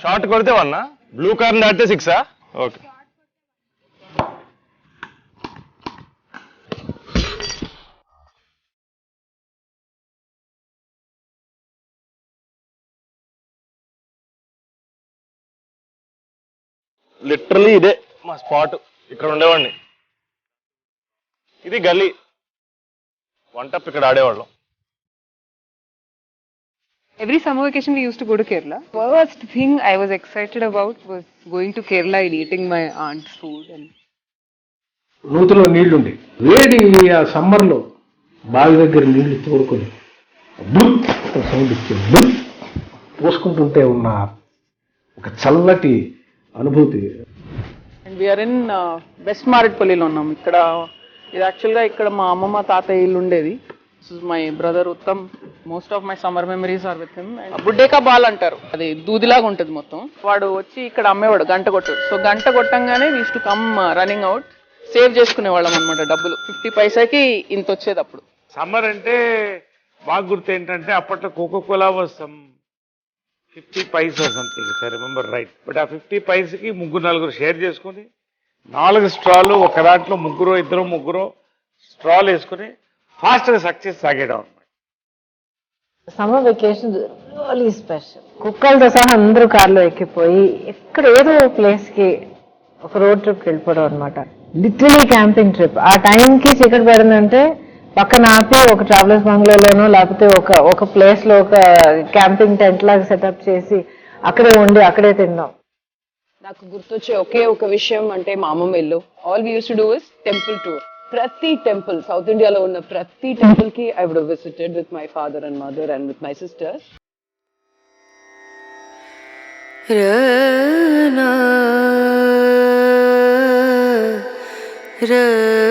Short కొడితే 1, blue corn దాటితే 6. Okay. Literally ఇదే మా స్పాట్. ఇక్కడ ఉండేవాడిని. ఇది గల్లీ. 1 టప్ ఇక్కడ ఆడేవాళ్ళం. Every summer vacation we used to go to Kerala. First thing I was excited about was going to Kerala and eating my aunt's food. And నూతిలో నీళ్లుండి వేడి ఆ సమ్మర్లో బావి దగ్గర నీళ్లు తోడుకొని సౌండ్ ఇచ్చే పోసుకుంటుంటే ఉన్న ఒక చల్లటి అనుభూతి. అండ్ వీఆర్ ఇన్ వెస్ట్ మారేట్పల్లిలో ఉన్నాం. ఇక్కడ ఇది యాక్చువల్గా ఇక్కడ మా అమ్మమ్మ తాతయ్య ఇల్లు ఉండేది. This is my brother Uttam. Most of my summer memories are with him. బుడ్డేకా బాల్ అంటారు, అది దూదిలాగా ఉంటుంది మొత్తం. వాడు వచ్చి ఇక్కడ అమ్మేవాడు, గంట కొట్టాడు. సో గంట కొట్టంగానే we to come running out, save చేసుకునేవాళ్ళం అనమాట డబ్బులు. 50 పైసాకి ఇంత వచ్చేది అప్పుడు. సమ్మర్ అంటే బాగా గుర్తు ఏంటంటే అప్పట్లో Coca Cola was some 50 paisa something, I remember right. But ఆ 50 పైసకి 3-4 షేర్ చేసుకుని 4 స్ట్రాలు ఒక దాంట్లో ముగ్గురు స్ట్రాలు వేసుకుని ఫాస్ట్గా సక్సెస్ సాగేయడం అనమాట. Summer vacation really special. కుక్కలతో సహా అందరూ కార్లో ఎక్కిపోయి ఎక్కడ ఏదో ప్లేస్ కి ఒక రోడ్ ట్రిప్ వెళ్ళిపోవడం అనమాట. Literally camping trip. ఆ టైంకి చీకటి పడిందంటే పక్కన ఆపి ఒక ట్రావెలర్స్ బంగ్లాలోనో లేకపోతే ఒక ప్లేస్ లో ఒక క్యాంపింగ్ టెంట్ లాగా సెటప్ చేసి అక్కడే ఉండి అక్కడే తిన్నాం. నాకు గుర్తొచ్చే ఒకే ఒక విషయం అంటే మా అమ్మమ్మ ఇల్లు. All we use to do is temple tour. ప్రతి టెంపుల్, సౌత్ ఇండియాలో ఉన్న ప్రతి టెంపుల్ కి I would visited with my father and mother and with my sisters. Ra